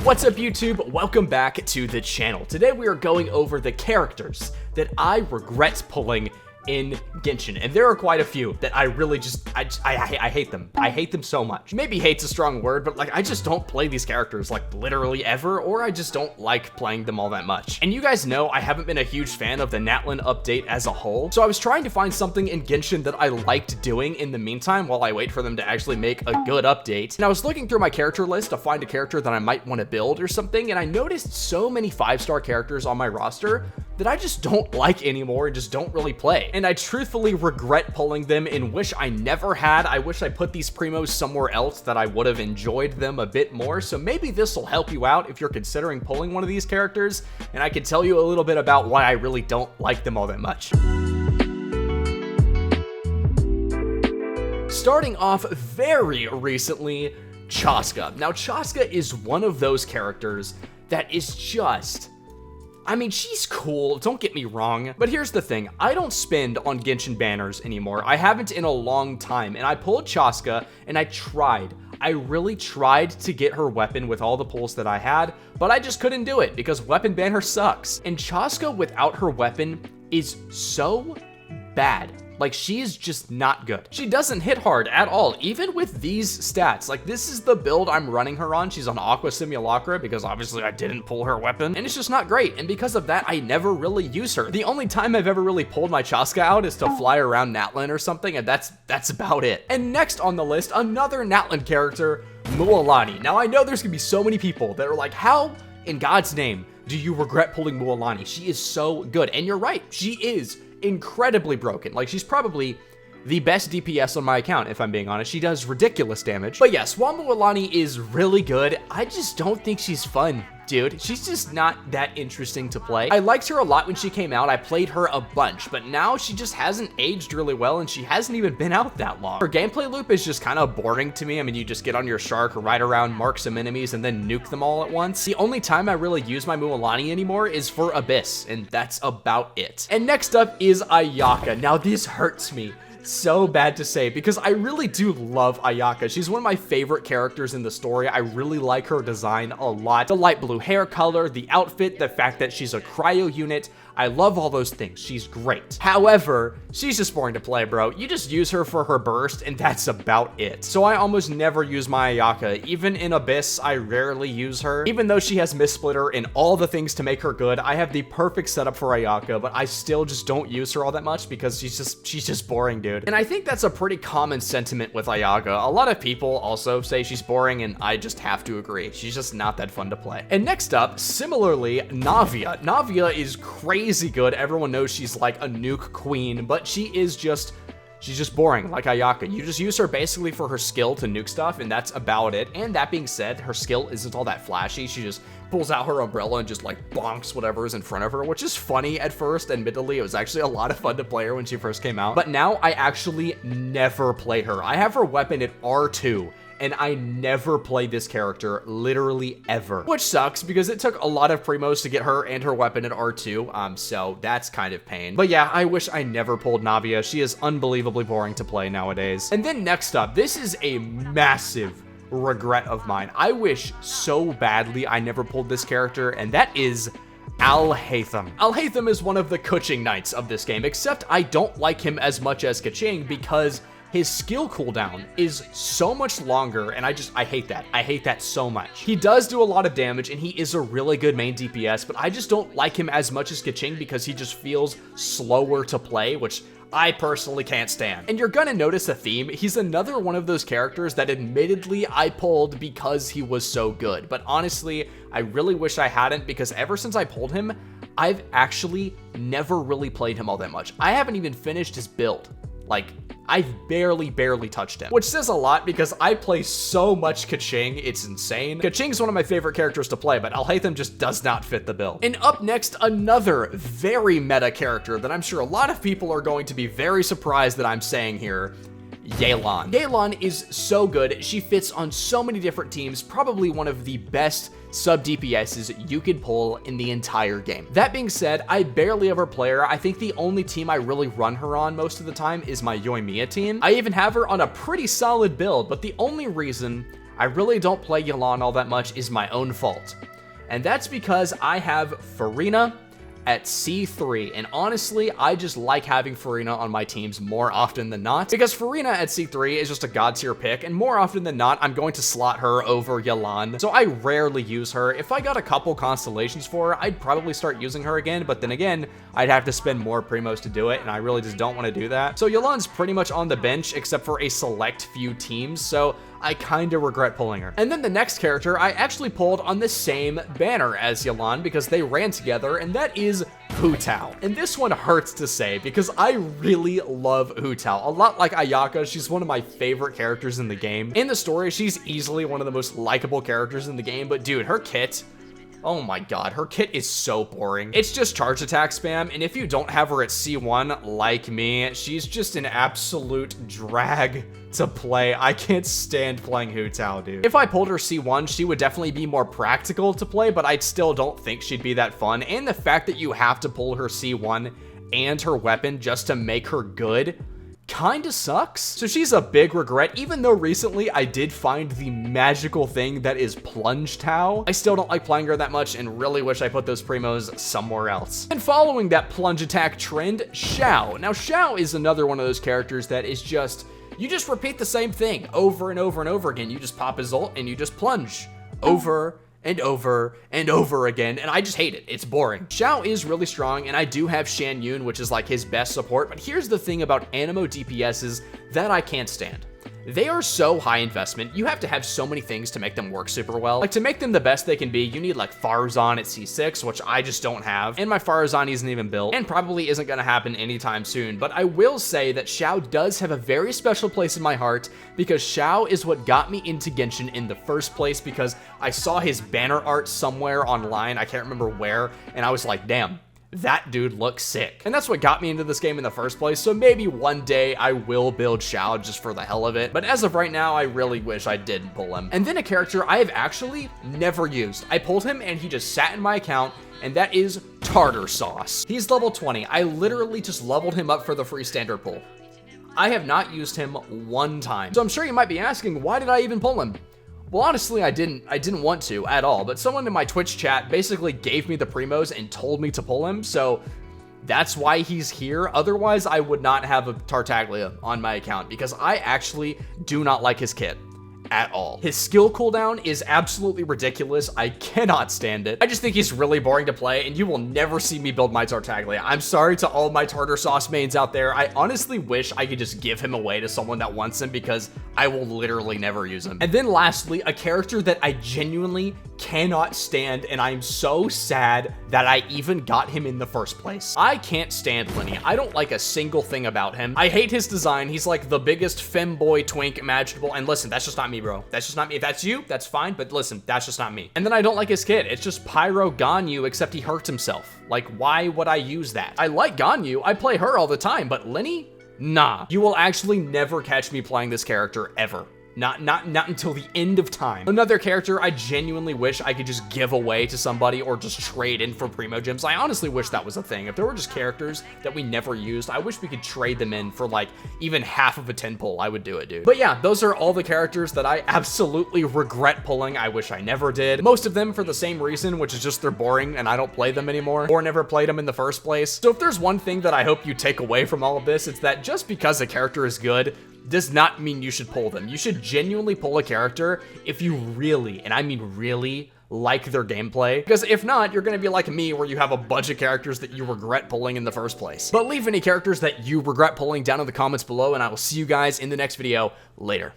What's up YouTube? Welcome back to the channel. Today we are going over the characters that I regret pulling in Genshin, and there are quite a few that I really just, I hate them. I hate them so much. Maybe hate's a strong word, but like I just don't play these characters like literally ever, or I just don't like playing them all that much. And you guys know I haven't been a huge fan of the Natlan update as a whole, so I was trying to find something in Genshin that I liked doing in the meantime while I wait for them to actually make a good update. And I was looking through my character list to find a character that I might want to build or something, and I noticed so many 5-star characters on my roster that I just don't like anymore and just don't really play. And I truthfully regret pulling them and wish I never had. I wish I put these primos somewhere else that I would have enjoyed them a bit more. So maybe this will help you out if you're considering pulling one of these characters, and I can tell you a little bit about why I really don't like them all that much. Starting off very recently, Chasca. Now Chasca is one of those characters that is just, I mean, she's cool, don't get me wrong, but here's the thing, I don't spend on Genshin banners anymore. I haven't in a long time, and I pulled Chasca, and I really tried to get her weapon with all the pulls that I had, but I just couldn't do it because weapon banner sucks. And Chasca without her weapon is so bad. Like, she's just not good. She doesn't hit hard at all, even with these stats. Like, this is the build I'm running her on. She's on Aqua Simulacra because obviously I didn't pull her weapon, and it's just not great. And because of that, I never really use her. The only time I've ever really pulled my Chasca out is to fly around Natlan or something, and that's about it. And next on the list, another Natlan character, Mualani. Now, I know there's gonna be so many people that are like, how in God's name do you regret pulling Mualani? She is so good, and you're right, she is incredibly broken. Like, she's probably the best DPS on my account, if I'm being honest. She does ridiculous damage. But yes, while Mualani is really good, I just don't think she's fun, dude. She's just not that interesting to play. I liked her a lot when she came out. I played her a bunch, but now she just hasn't aged really well, and she hasn't even been out that long. Her gameplay loop is just kind of boring to me. I mean, you just get on your shark, ride around, mark some enemies, and then nuke them all at once. The only time I really use my Mualani anymore is for Abyss, and that's about it. And next up is Ayaka. Now, this hurts me so bad to say because I really do love Ayaka. She's one of my favorite characters in the story. I really like her design a lot. The light blue hair color, the outfit, the fact that she's a cryo unit. I love all those things. She's great. However, she's just boring to play, bro. You just use her for her burst, and that's about it. So I almost never use my Ayaka. Even in Abyss, I rarely use her. Even though she has Mistsplitter and all the things to make her good, I have the perfect setup for Ayaka, but I still just don't use her all that much because she's just boring, dude. And I think that's a pretty common sentiment with Ayaka. A lot of people also say she's boring, and I just have to agree. She's just not that fun to play. And next up, similarly, Navia. Navia is crazy good. Everyone knows she's like a nuke queen, but she's just boring like Ayaka. You just use her basically for her skill to nuke stuff, and that's about it. And that being said, her skill isn't all that flashy. She just pulls out her umbrella and just like bonks whatever is in front of her, which is funny at first. Admittedly, it was actually a lot of fun to play her when she first came out, but now I actually never play her. I have her weapon at R2, and I never played this character, literally ever. Which sucks, because it took a lot of primos to get her and her weapon at R2, so that's kind of pain. But yeah, I wish I never pulled Navia. She is unbelievably boring to play nowadays. And then next up, this is a massive regret of mine. I wish so badly I never pulled this character, and that is Alhaitham. Alhaitham is one of the Kuching Knights of this game, except I don't like him as much as Kuching because his skill cooldown is so much longer, and I hate that. I hate that so much. He does do a lot of damage, and he is a really good main DPS, but I just don't like him as much as Kuching because he just feels slower to play, which I personally can't stand. And you're gonna notice a theme. He's another one of those characters that admittedly I pulled because he was so good, but honestly, I really wish I hadn't, because ever since I pulled him, I've actually never really played him all that much. I haven't even finished his build. Like, I've barely touched him, which says a lot because I play so much Kuching, it's insane. Kuching's one of my favorite characters to play, but Alhaitham just does not fit the bill. And up next, another very meta character that I'm sure a lot of people are going to be very surprised that I'm saying here, Yelan. Yelan is so good. She fits on so many different teams, probably one of the best sub DPSs you could pull in the entire game. That being said, I barely ever play her. I think the only team I really run her on most of the time is my Yoimiya team. I even have her on a pretty solid build, but the only reason I really don't play Yelan all that much is my own fault. And that's because I have Furina at C3, and honestly, I just like having Furina on my teams more often than not, because Furina at C3 is just a god tier pick, and more often than not, I'm going to slot her over Yelan, so I rarely use her. If I got a couple constellations for her, I'd probably start using her again, but then again, I'd have to spend more primos to do it, and I really just don't want to do that. So Yelan's pretty much on the bench, except for a select few teams, so I kinda regret pulling her. And then the next character I actually pulled on the same banner as Yelan because they ran together, and that is Hu Tao. And this one hurts to say because I really love Hu Tao. A lot like Ayaka, she's one of my favorite characters in the game. In the story, she's easily one of the most likable characters in the game, but dude, her kit, oh my god, her kit is so boring. It's just charge attack spam, and if you don't have her at C1 like me, she's just an absolute drag to play. I can't stand playing Hu Tao, dude. If I pulled her C1, she would definitely be more practical to play, but I still don't think she'd be that fun. And the fact that you have to pull her C1 and her weapon just to make her good kinda sucks. So she's a big regret, even though recently I did find the magical thing that is Plunge Tao. I still don't like playing her that much and really wish I put those primos somewhere else. And following that plunge attack trend, Xiao. Now Xiao is another one of those characters that is just, you just repeat the same thing over and over and over again. You just pop his ult and you just plunge over and over and over again, and I just hate it. It's boring. Xiao is really strong, and I do have Shan Yun, which is like his best support, but here's the thing about animo DPSs that I can't stand. They are so high investment. You have to have so many things to make them work super well. Like, to make them the best they can be, you need like Farazan at C6, which I just don't have, and my Farazan isn't even built, and probably isn't gonna happen anytime soon. But I will say that Xiao does have a very special place in my heart, because Xiao is what got me into Genshin in the first place, because I saw his banner art somewhere online, I can't remember where, and I was like, damn, that dude looks sick. And that's what got me into this game in the first place, so maybe one day I will build Xiao just for the hell of it, but as of right now, I really wish I didn't pull him. And then a character I have actually never used. I pulled him and he just sat in my account, and that is Tartar Sauce. He's level 20. I literally just leveled him up for the free standard pull. I have not used him one time. So I'm sure you might be asking, why did I even pull him? Well, honestly, I didn't want to at all, but someone in my Twitch chat basically gave me the primos and told me to pull him, so that's why he's here. Otherwise, I would not have a Tartaglia on my account, because I actually do not like his kit at all. His skill cooldown is absolutely ridiculous. I cannot stand it. I just think he's really boring to play, and you will never see me build my Tartaglia. I'm sorry to all my Tartar Sauce mains out there. I honestly wish I could just give him away to someone that wants him, because I will literally never use him. And then lastly, a character that I genuinely cannot stand, and I'm so sad that I even got him in the first place. I can't stand Lyney. I don't like a single thing about him. I hate his design. He's like the biggest femboy twink imaginable, and listen, that's just not me, bro. That's just not me. If that's you, that's fine, but listen, that's just not me. And then I don't like his kit. It's just Pyro Ganyu, except he hurts himself. Like, why would I use that? I like Ganyu. I play her all the time, but Lyney? Nah. You will actually never catch me playing this character, ever. Not until the end of time. Another character I genuinely wish I could just give away to somebody or just trade in for Primo Gems. I honestly wish that was a thing. If there were just characters that we never used, I wish we could trade them in for like even half of a 10 pull. I would do it, dude. But yeah, those are all the characters that I absolutely regret pulling. I wish I never did. Most of them for the same reason, which is just they're boring and I don't play them anymore or never played them in the first place. So if there's one thing that I hope you take away from all of this, it's that just because a character is good does not mean you should pull them. You should genuinely pull a character if you really, and I mean really, like their gameplay. Because if not, you're gonna be like me, where you have a bunch of characters that you regret pulling in the first place. But leave any characters that you regret pulling down in the comments below, and I will see you guys in the next video. Later.